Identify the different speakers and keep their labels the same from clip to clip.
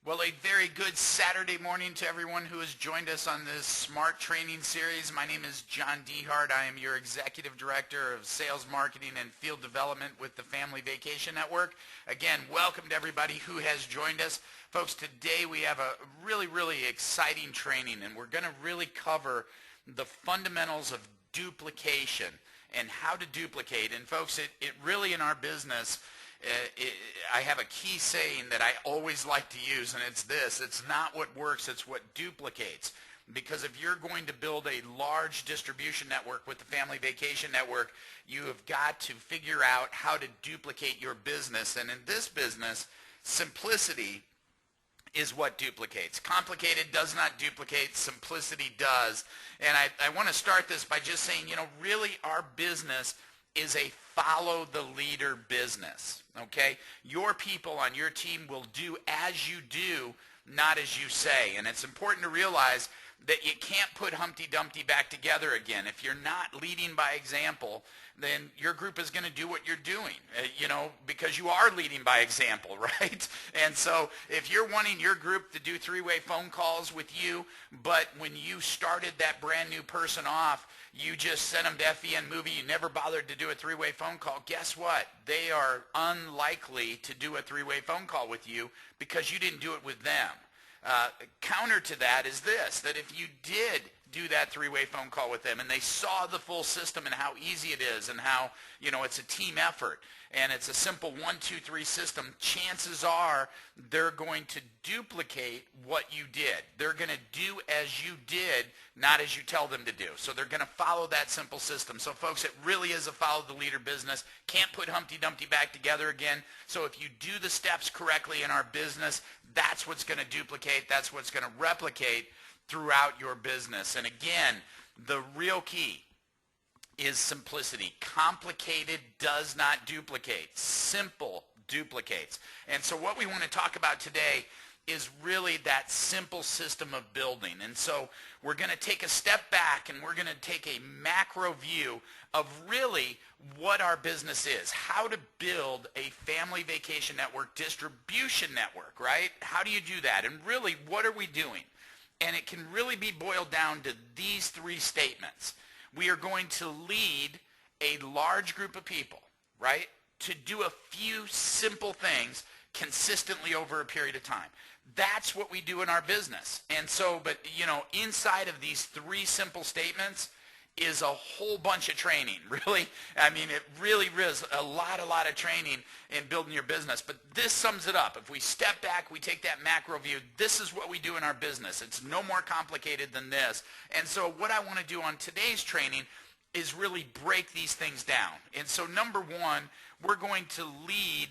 Speaker 1: Well, a very good Saturday morning to everyone who has joined us on this SMART training series. My name is John Dehart. I am your Executive Director of Sales, Marketing, and Field Development with the Family Vacation Network. Again, welcome to everybody who has joined us. Folks, today we have a really exciting training, and we're going to really cover the fundamentals of duplication and how to duplicate. And folks, it really in our business, I have a key saying that I always like to use, and it's this: it's not what works, it's what duplicates. Because if you're going to build a large distribution network with the Family Vacation Network, you have got to figure out how to duplicate your business. And in this business, simplicity is what duplicates. Complicated does not duplicate, simplicity does. And I want to start this by just saying, really our business is a follow the leader business, okay? Your people on your team will do as you do, not as you say. And it's important to realize that you can't put Humpty Dumpty back together again. If you're not leading by example, then your group is going to do what you're doing, because you are leading by example, right? And so if you're wanting your group to do three-way phone calls with you, but when you started that brand new person off, you just sent them to FEN Movie, you never bothered to do a three-way phone call, guess what? They are unlikely to do a three-way phone call with you because you didn't do it with them. Counter to that is this, that if you did do that three-way phone call with them and they saw the full system and how easy it is and how, it's a team effort and it's a simple 1, 2, 3 system, chances are they're going to duplicate what you did. They're going to do as you did, not as you tell them to do. So they're going to follow that simple system. So folks, it really is a follow the leader business. Can't put Humpty Dumpty back together again. So if you do the steps correctly in our business, that's what's going to duplicate. That's what's going to replicate throughout your business. And again, the real key is simplicity. Complicated does not duplicate. Simple duplicates. And so what we want to talk about today is really that simple system of building. And so we're going to take a step back and we're going to take a macro view of really what our business is, how to build a family vacation network, distribution network, right? How do you do that? And really, what are we doing? And it can really be boiled down to these three statements. We are going to lead a large group of people, right, to do a few simple things consistently over a period of time. That's what we do in our business. And so, but, inside of these three simple statements is a whole bunch of training, really. I mean, it really is a lot of training in building your business. But this sums it up. If we step back, we take that macro view, this is what we do in our business. It's no more complicated than this. And so what I want to do on today's training is really break these things down. And so number one, we're going to lead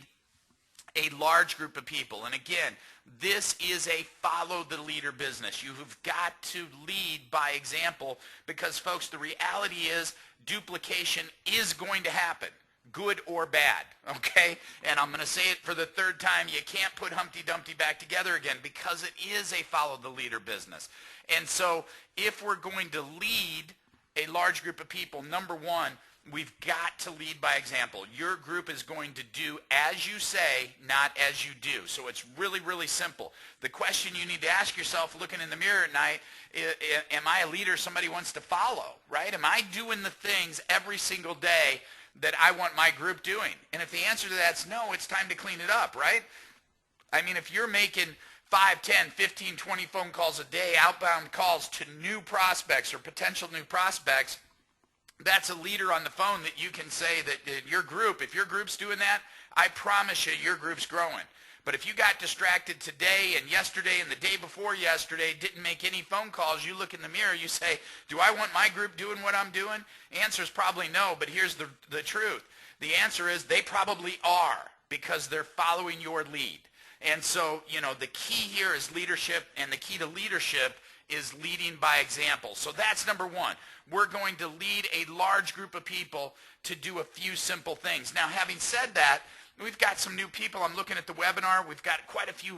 Speaker 1: a large group of people. And again, this is a follow the leader business. You've got to lead by example because, folks, the reality is duplication is going to happen, good or bad, okay? And I'm going to say it for the third time. You can't put Humpty Dumpty back together again because it is a follow the leader business. And so if we're going to lead a large group of people, number one, we've got to lead by example. Your group is going to do as you say, not as you do. So it's really simple. The question you need to ask yourself looking in the mirror at night, am I a leader somebody wants to follow, right? Am I doing the things every single day that I want my group doing? And if the answer to that's no, it's time to clean it up, right? I mean, if you're making 5, 10, 15, 20 phone calls a day, outbound calls to new prospects or potential new prospects, that's a leader on the phone that you can say that your group, if your group's doing that, I promise you your group's growing. But if you got distracted today and yesterday and the day before yesterday, didn't make any phone calls, you look in the mirror, you say, do I want my group doing what I'm doing? Answer is probably no, but here's the truth. The answer is they probably are because they're following your lead. And so, the key here is leadership, and the key to leadership is leading by example. So that's number one. We're going to lead a large group of people to do a few simple things. Now, having said that, We've got some new people. I'm looking at the webinar. We've got quite a few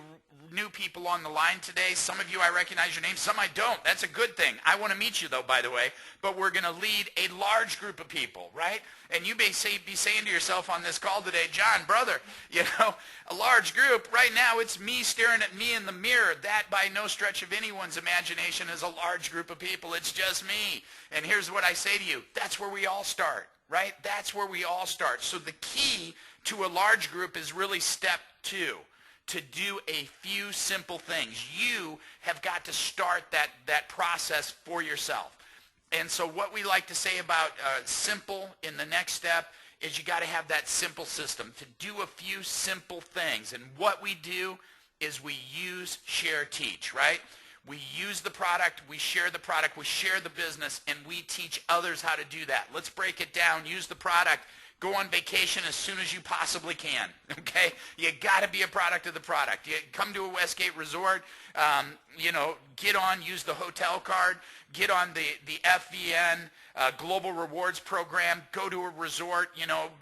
Speaker 1: new people on the line today. Some of you, I recognize your names. Some I don't. That's a good thing. I want to meet you, though, by the way. But we're going to lead a large group of people, right? And you may be saying to yourself on this call today, John, brother, a large group. Right now, it's me staring at me in the mirror. That, by no stretch of anyone's imagination, is a large group of people. It's just me. And here's what I say to you. That's where we all start, right? That's where we all start. So the key to a large group is really step 2, to do a few simple things. You have got to start that process for yourself. And so what we like to say about simple in the next step is you got to have that simple system to do a few simple things. And what we do is we use, share, teach, right? We use the product, we share the business, and we teach others how to do that. Let's break it down. Use the product. Go on vacation as soon as you possibly can, okay? You got to be a product of the product. You come to a Westgate Resort, get on, use the hotel card, get on the FVN Global Rewards Program, go to a resort,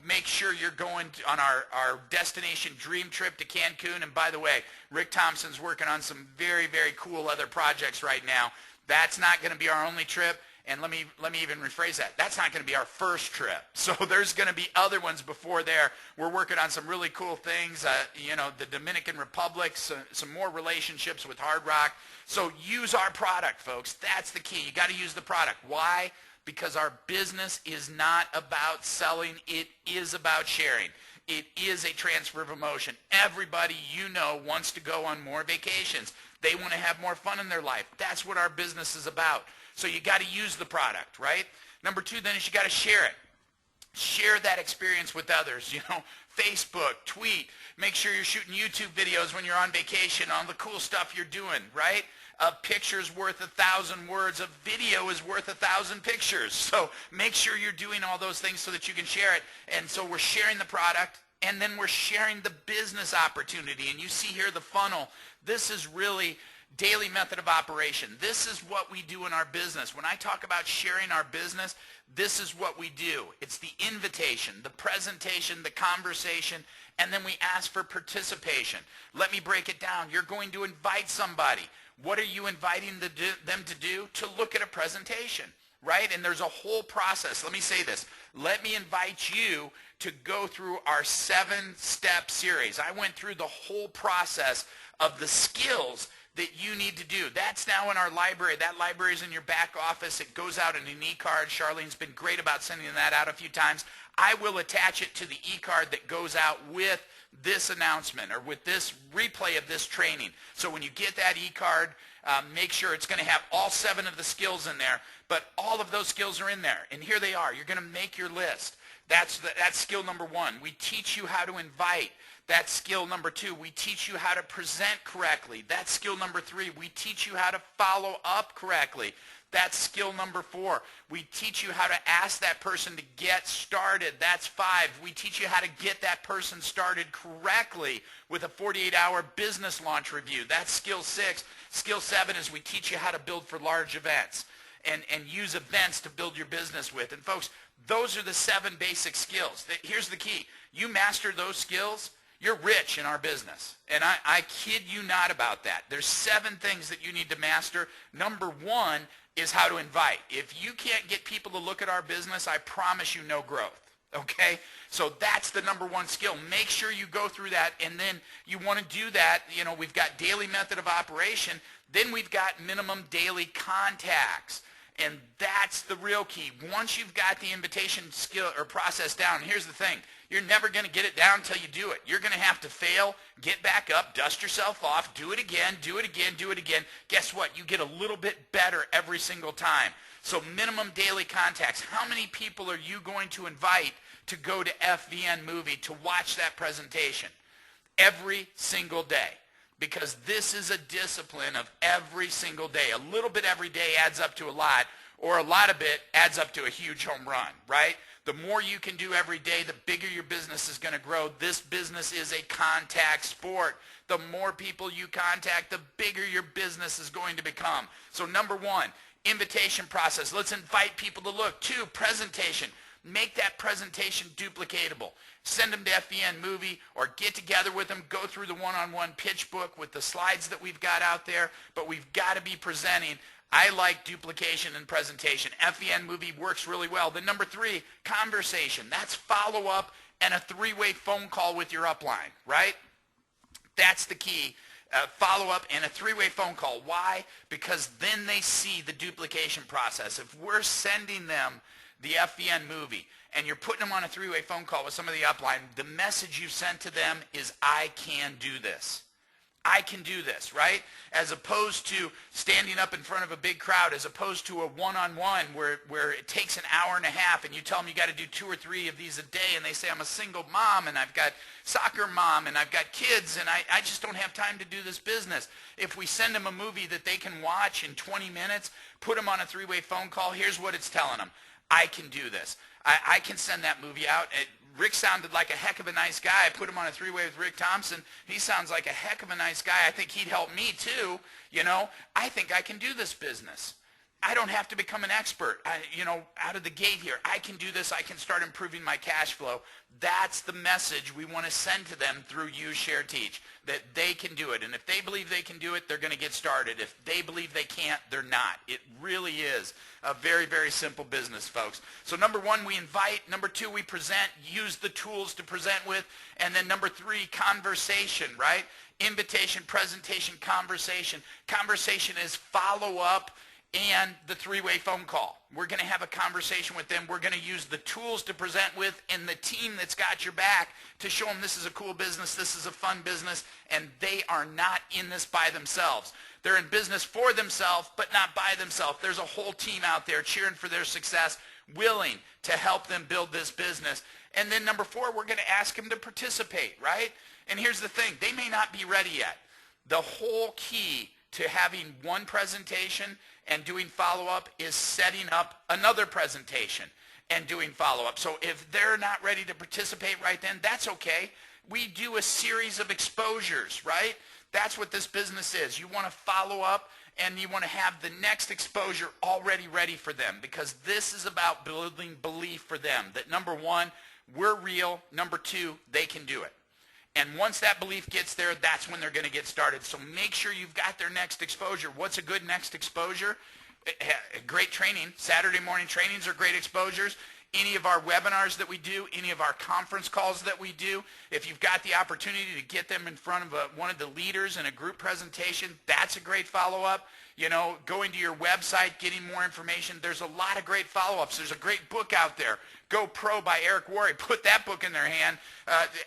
Speaker 1: make sure you're going on our destination dream trip to Cancun. And by the way, Rick Thompson's working on some very, very cool other projects right now. That's not going to be our only trip. And let me even rephrase that. That's not going to be our first trip. So there's going to be other ones before there. We're working on some really cool things. The Dominican Republic, some more relationships with Hard Rock. So use our product, folks. That's the key. You got to use the product. Why? Because our business is not about selling. It is about sharing. It is a transfer of emotion. Everybody wants to go on more vacations. They want to have more fun in their life. That's what our business is about. So you got to use the product, right? Number 2 then is you got to share it. Share that experience with others, Facebook, tweet. Make sure you're shooting YouTube videos when you're on vacation on the cool stuff you're doing, right? A picture's worth 1,000 words. A video is worth 1,000 pictures. So make sure you're doing all those things so that you can share it. And so we're sharing the product, and then we're sharing the business opportunity. And you see here the funnel. This is really daily method of operation. This is what we do in our business. When I talk about sharing our business, this is what we do. It's the invitation, the presentation, the conversation, and then we ask for participation. Let me break it down. You're going to invite somebody. What are you inviting them to do? To look at a presentation, right? And there's a whole process. Let me say this. Let me invite you to go through our 7-step series. I went through the whole process of the skills that you need to do. That's now in our library. That library is in your back office. It goes out in an e-card. Charlene's been great about sending that out a few times. I will attach it to the e-card that goes out with this announcement or with this replay of this training. So when you get that e-card, make sure it's going to have all 7 of the skills in there, but all of those skills are in there. And here they are. You're going to make your list. That's skill number 1. We teach you how to invite. That's skill number 2. We teach you how to present correctly. That's skill number 3. We teach you how to follow up correctly. That's skill number 4. We teach you how to ask that person to get started. That's 5. We teach you how to get that person started correctly with a 48-hour business launch review. That's skill 6. Skill 7 is we teach you how to build for large events and use events to build your business with. And folks, those are the 7 basic skills. Here's the key. You master those skills, you're rich in our business. And I kid you not about that. There's 7 things that you need to master. Number 1 is how to invite. If you can't get people to look at our business, I promise you no growth. Okay? So that's the number 1 skill. Make sure you go through that, and then you want to do that. We've got daily method of operation. Then we've got minimum daily contacts. And that's the real key. Once you've got the invitation skill or process down, here's the thing. You're never going to get it down until you do it. You're going to have to fail, get back up, dust yourself off, do it again, do it again, do it again. Guess what? You get a little bit better every single time. So minimum daily contacts. How many people are you going to invite to go to FVN Movie to watch that presentation? Every single day. Because this is a discipline of every single day. A little bit every day adds up to a lot, or a lot of it adds up to a huge home run, right? The more you can do every day, the bigger your business is going to grow. This business is a contact sport. The more people you contact, the bigger your business is going to become. So number 1, invitation process. Let's invite people to look. 2, presentation. make that presentation duplicatable. Send them to FVN Movie or get together with them, go through the one-on-one pitch book with the slides that we've got out there, but we've got to be presenting. I like duplication and presentation. FVN Movie works really well. Then number 3, conversation. That's follow-up and a 3-way phone call with your upline, right? That's the key. Follow-up and a 3-way phone call. Why? Because then they see the duplication process. If we're sending them the FVN Movie and you're putting them on a 3-way phone call with some of the upline, the message you sent to them is, I can do this. I can do this, right? As opposed to standing up in front of a big crowd, as opposed to a one-on-one where it takes an hour and a half and you tell them you got to do 2 or 3 of these a day and they say, I'm a single mom and I've got soccer mom and I've got kids and I just don't have time to do this business. If we send them a movie that they can watch in 20 minutes, put them on a 3-way phone call, here's what it's telling them. I can do this. I can send that movie out. Rick sounded like a heck of a nice guy. I put him on a 3-way with Rick Thompson. He sounds like a heck of a nice guy. I think he'd help me too. You know, I think I can do this business. I don't have to become an expert, out of the gate here. I can do this. I can start improving my cash flow. That's the message we want to send to them through Use, Share, Teach, that they can do it. And if they believe they can do it, they're going to get started. If they believe they can't, they're not. It really is a very, very simple business, folks. So number 1, we invite. Number 2, we present. Use the tools to present with. And then number 3, conversation, right? Invitation, presentation, conversation. Conversation is follow-up and the 3-way phone call. We're going to have a conversation with them. We're going to use the tools to present with and the team that's got your back to show them this is a cool business, this is a fun business, and they are not in this by themselves. They're in business for themselves, but not by themselves. There's a whole team out there cheering for their success, willing to help them build this business. And then number 4, we're going to ask them to participate, right? And here's the thing. They may not be ready yet. The whole key to having one presentation and doing follow-up is setting up another presentation and doing follow-up. So if they're not ready to participate right then, that's okay. We do a series of exposures, right? That's what this business is. You want to follow up and you want to have the next exposure already ready for them, because this is about building belief for them that number 1, we're real. Number 2, they can do it. And once that belief gets there, that's when they're going to get started. So make sure you've got their next exposure. What's a good next exposure? Great training. Saturday morning trainings are great exposures. Any of our webinars that we do, any of our conference calls that we do, if you've got the opportunity to get them in front of one of the leaders in a group presentation, that's a great follow-up. Going to your website, getting more information. There's a lot of great follow-ups. There's a great book out there, Go Pro by Eric Worre. Put that book in their hand.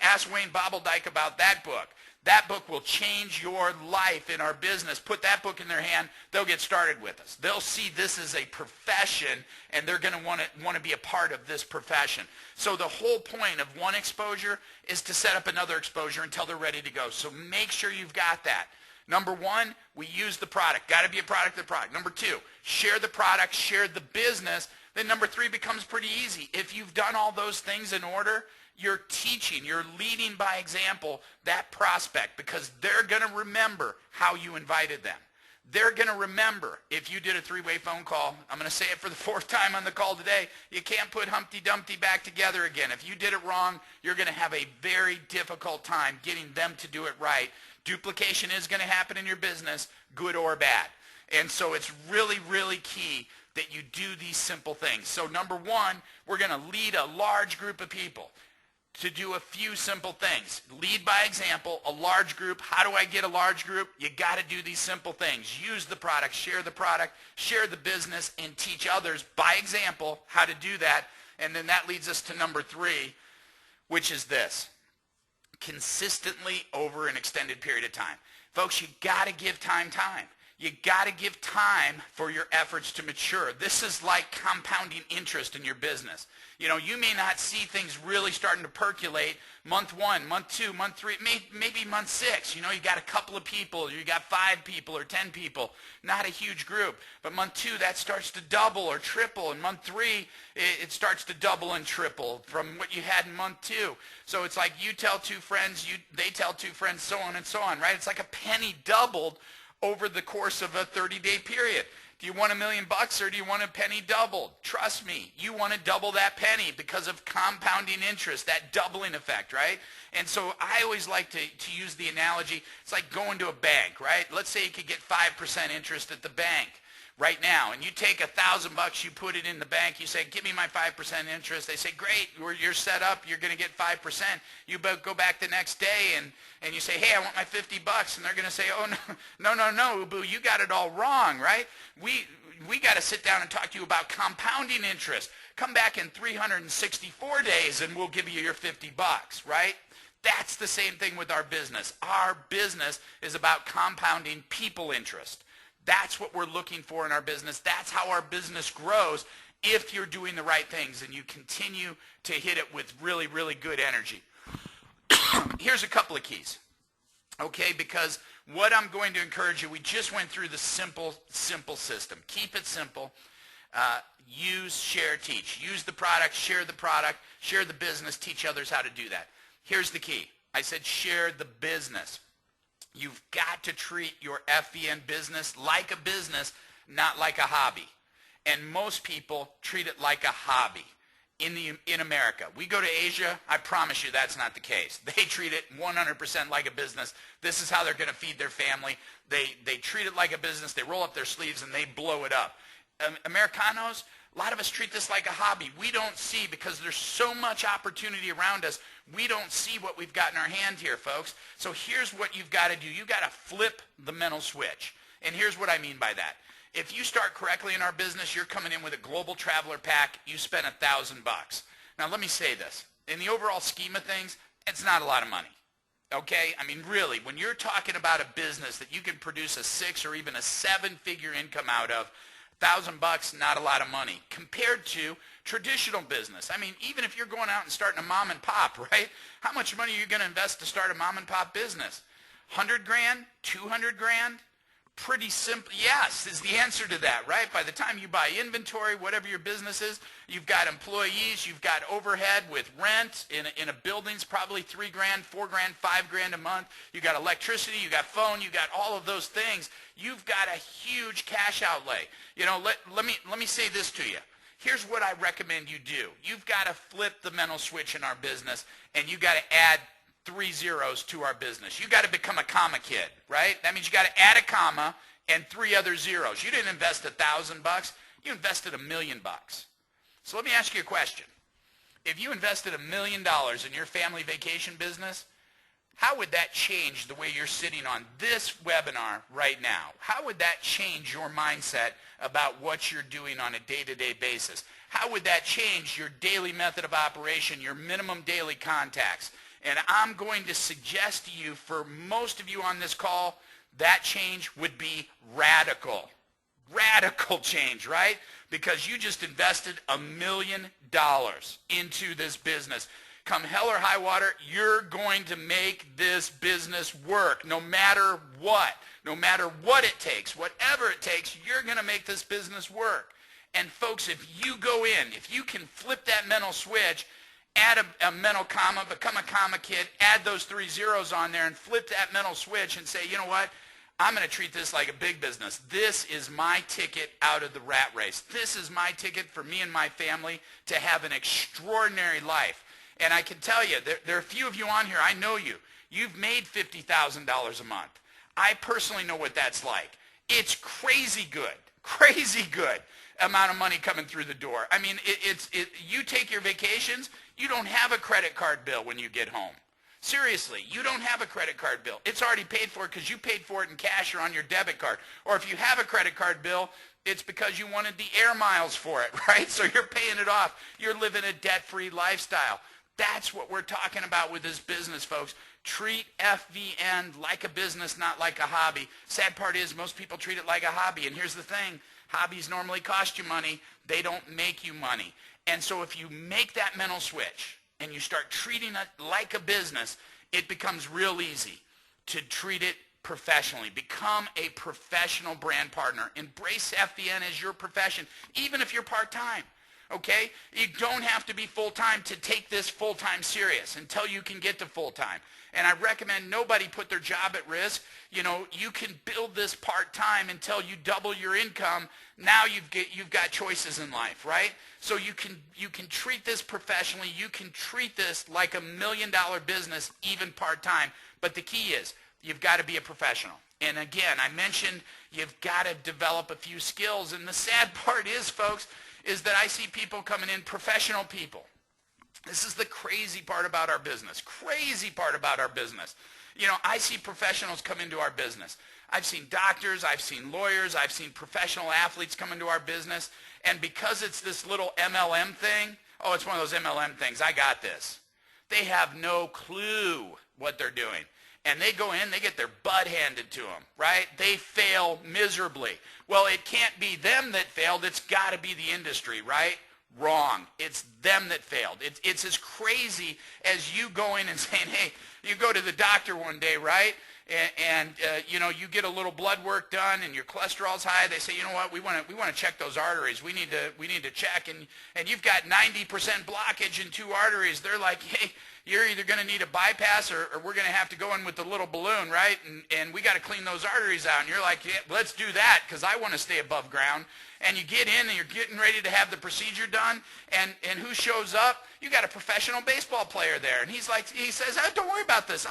Speaker 1: Ask Wayne Bobbledyke about that book. That book will change your life in our business. Put that book in their hand. They'll get started with us. They'll see this as a profession, and they're going to want to be a part of this profession. So the whole point of one exposure is to set up another exposure until they're ready to go. So make sure you've got that. Number 1, we use the product. Got to be a product of the product. Number 2, share the product, share the business. Then number 3 becomes pretty easy. If you've done all those things in order, you're teaching, you're leading by example that prospect, because they're going to remember how you invited them. They're going to remember if you did a 3-way phone call. I'm going to say it for the 4th time on the call today. You can't put Humpty Dumpty back together again. If you did it wrong, you're going to have a very difficult time getting them to do it right. Duplication is going to happen in your business, good or bad. And so it's really, really key that you do these simple things. So number 1, we're going to lead a large group of people to do a few simple things. Lead by example, a large group. How do I get a large group? You got to do these simple things. Use the product, share the business, and teach others by example how to do that. And then that leads us to number 3, which is this: consistently over an extended period of time. Folks, you got to give time. You got to give time for your efforts to mature. This is like compounding interest in your business. You may not see things really starting to percolate month 1, month 2, month 3, maybe month 6. You got a couple of people, you got 5 people or 10 people, not a huge group. But month 2, that starts to double or triple. And month 3, it starts to double and triple from what you had in month 2. So it's like you tell 2 friends, they tell 2 friends, so on and so on, right? It's like a penny doubled over the course of a 30-day period. Do you want $1 million or do you want a penny doubled? Trust me, you want to double that penny because of compounding interest, that doubling effect, right? And so I always like to use the analogy, it's like going to a bank, right? Let's say you could get 5% interest at the bank right now, and you take $1,000, you put it in the bank, you say, give me my 5% interest. They say, great, you're set up, you're going to get 5%. You go back the next day and you say, hey, I want my $50, and they're going to say, oh, no, Ubu, you got it all wrong, right? We got to sit down and talk to you about compounding interest. Come back in 364 days and we'll give you your $50, right? That's the same thing with our business. Our business is about compounding people interest. That's what we're looking for in our business. That's how our business grows if you're doing the right things and you continue to hit it with really, really good energy. Here's a couple of keys, okay? Because what I'm going to encourage you, we just went through the simple system. Keep it simple. Use, share, teach. Use the product, share the business, teach others how to do that. Here's the key. I said share the business. You've got to treat your FVN business like a business, not like a hobby. And most people treat it like a hobby in America. We go to Asia, I promise you that's not the case. They treat it 100% like a business. This is how they're going to feed their family. They treat it like a business. They roll up their sleeves and they blow it up. Americanos, a lot of us treat this like a hobby. We don't see, because there's so much opportunity around us, we don't see what we've got in our hand here, folks. So here's what you've got to do. You've got to flip the mental switch. And here's what I mean by that. If you start correctly in our business, you're coming in with a global traveler pack, you spend $1,000. Now let me say this. In the overall scheme of things, it's not a lot of money. Okay? I mean, really, when you're talking about a business that you can produce a 6 or even a 7-figure income out of, $1,000, not a lot of money compared to traditional business. I mean, even if you're going out and starting a mom and pop, right? How much money are you going to invest to start a mom and pop business? 100 grand? 200 grand? Pretty simple. Yes, is the answer to that, right? By the time you buy inventory, whatever your business is, you've got employees, you've got overhead with rent in a building's probably 3 grand, 4 grand, 5 grand a month. You got electricity, you got phone, you got all of those things. You've got a huge cash outlay. You know, let me say this to you. Here's what I recommend you do. You've got to flip the mental switch in our business, and you got to add 3 zeros to our business. You got to become a comma kid, right? That means you got to add a comma and 3 other zeros. You didn't invest $1,000. You invested $1 million. So let me ask you a question. If you invested $1 million in your family vacation business, how would that change the way you're sitting on this webinar right now? How would that change your mindset about what you're doing on a day-to-day basis? How would that change your daily method of operation, your minimum daily contacts? And I'm going to suggest to you, for most of you on this call, that change would be radical. Radical change, right? Because you just invested $1 million into this business. Come hell or high water, you're going to make this business work no matter what. No matter what it takes, whatever it takes, you're going to make this business work. And folks, if you go in, if you can flip that mental switch, add a mental comma, become a comma kid, add those 3 zeros on there and flip that mental switch and say, you know what? I'm going to treat this like a big business. This is my ticket out of the rat race. This is my ticket for me and my family to have an extraordinary life. And I can tell you, there are a few of you on here, I know you. You've made $50,000 a month. I personally know what that's like. It's crazy good amount of money coming through the door. I mean, you take your vacations, you don't have a credit card bill when you get home. Seriously, you don't have a credit card bill. It's already paid for because you paid for it in cash or on your debit card. Or if you have a credit card bill, it's because you wanted the air miles for it, right? So you're paying it off. You're living a debt-free lifestyle. That's what we're talking about with this business, folks. Treat FVN like a business, not like a hobby. Sad part is most people treat it like a hobby. And here's the thing. Hobbies normally cost you money. They don't make you money. And so if you make that mental switch and you start treating it like a business, it becomes real easy to treat it professionally. Become a professional brand partner. Embrace FVN as your profession, even if you're part-time. okay? You don't have to be full-time to take this full-time serious until you can get to full-time. And I recommend nobody put their job at risk. You know, you can build this part-time until you double your income. Now you've got choices in life, right? So you can treat this professionally. You can treat this like $1 million business, even part-time. But the key is you've got to be a professional. And again, I mentioned you've got to develop a few skills. And the sad part is, folks, is that I see people coming in, professional people. This is the crazy part about our business. Crazy part about our business. You know, I see professionals come into our business. I've seen doctors, I've seen lawyers, I've seen professional athletes come into our business. And because it's this little MLM thing, oh, it's one of those MLM things, I got this. They have no clue what they're doing. And they go in, they get their butt handed to them, right? They fail miserably. Well, it can't be them that failed. It's got to be the industry, right? Wrong. It's them that failed. It's as crazy as you going and saying, hey, you go to the doctor one day, right? And you know, you get a little blood work done and your cholesterol's high. They say, you know what, we want to check those arteries. We need to check. And you've got 90% blockage in 2 arteries. They're like, hey, you're either going to need a bypass or we're going to have to go in with the little balloon, right? And we got to clean those arteries out. And you're like, yeah, let's do that because I want to stay above ground. And you get in and you're getting ready to have the procedure done. And who shows up? You got a professional baseball player there. And he says, oh, don't worry about this.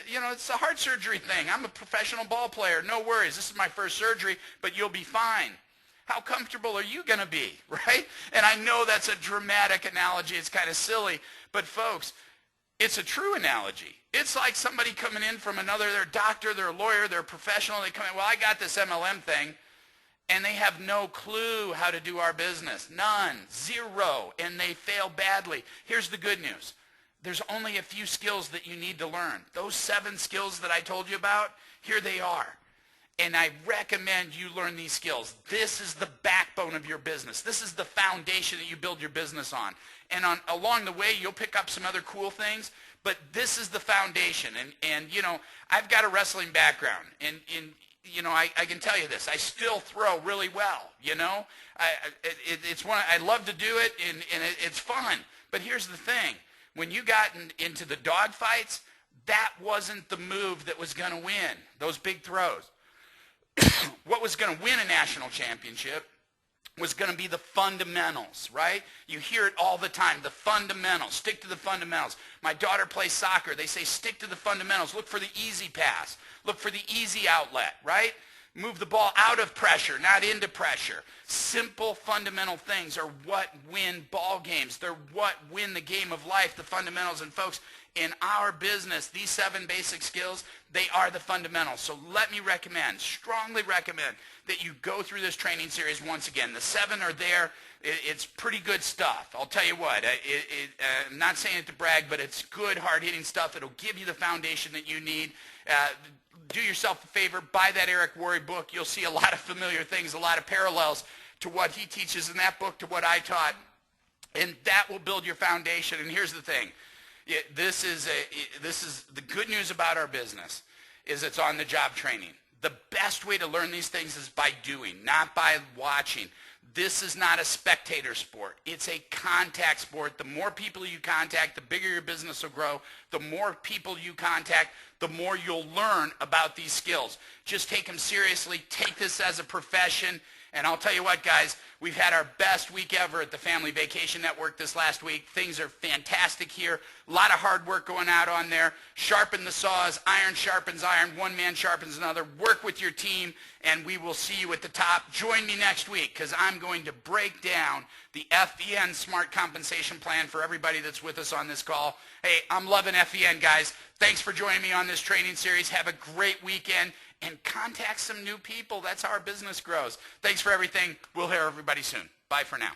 Speaker 1: You know, it's a heart surgery thing. I'm a professional ball player. No worries. This is my first surgery, but you'll be fine. How comfortable are you going to be, right? And I know that's a dramatic analogy. It's kind of silly. But folks, it's a true analogy. It's like somebody coming in from they're a doctor, they're a lawyer, they're a professional. They come in, well, I got this MLM thing. And they have no clue how to do our business. None. Zero. And they fail badly. Here's the good news. There's only a few skills that you need to learn. Those 7 skills that I told you about, here they are. And I recommend you learn these skills. This is the backbone of your business. This is the foundation that you build your business on. And along the way, you'll pick up some other cool things. But this is the foundation. And you know, I've got a wrestling background. And you know, I can tell you this. I still throw really well, you know. I love to do it, and it's fun. But here's the thing. When you got into the dog fights, that wasn't the move that was going to win, those big throws. What was going to win a national championship was going to be the fundamentals, right? You hear it all the time, the fundamentals. Stick to the fundamentals. My daughter plays soccer. They say stick to the fundamentals. Look for the easy pass. Look for the easy outlet, right? Move the ball out of pressure, not into pressure. Simple fundamental things are what win ball games. They're what win the game of life, the fundamentals. And folks, in our business, these 7 basic skills, they are the fundamentals. So let me strongly recommend that you go through this training series once again. The 7 are there. It's pretty good stuff. I'll tell you what, I'm not saying it to brag, but it's good, hard-hitting stuff. It'll give you the foundation that you need. Do yourself a favor, buy that Eric Worre book. You'll see a lot of familiar things, a lot of parallels to what he teaches in that book to what I taught. And that will build your foundation. And here's the thing. This is the good news about our business is it's on-the-job training. The best way to learn these things is by doing, not by watching. This is not a spectator sport. It's a contact sport. The more people you contact, the bigger your business will grow. The more people you contact, the more you'll learn about these skills. Just take them seriously. Take this as a profession. And I'll tell you what, guys, we've had our best week ever at the Family Vacation Network this last week. Things are fantastic here. A lot of hard work going out on there. Sharpen the saws. Iron sharpens iron. One man sharpens another. Work with your team, and we will see you at the top. Join me next week because I'm going to break down the FEN Smart Compensation Plan for everybody that's with us on this call. Hey, I'm loving FEN, guys. Thanks for joining me on this training series. Have a great weekend. And contact some new people. That's how our business grows. Thanks for everything. We'll hear everybody soon. Bye for now.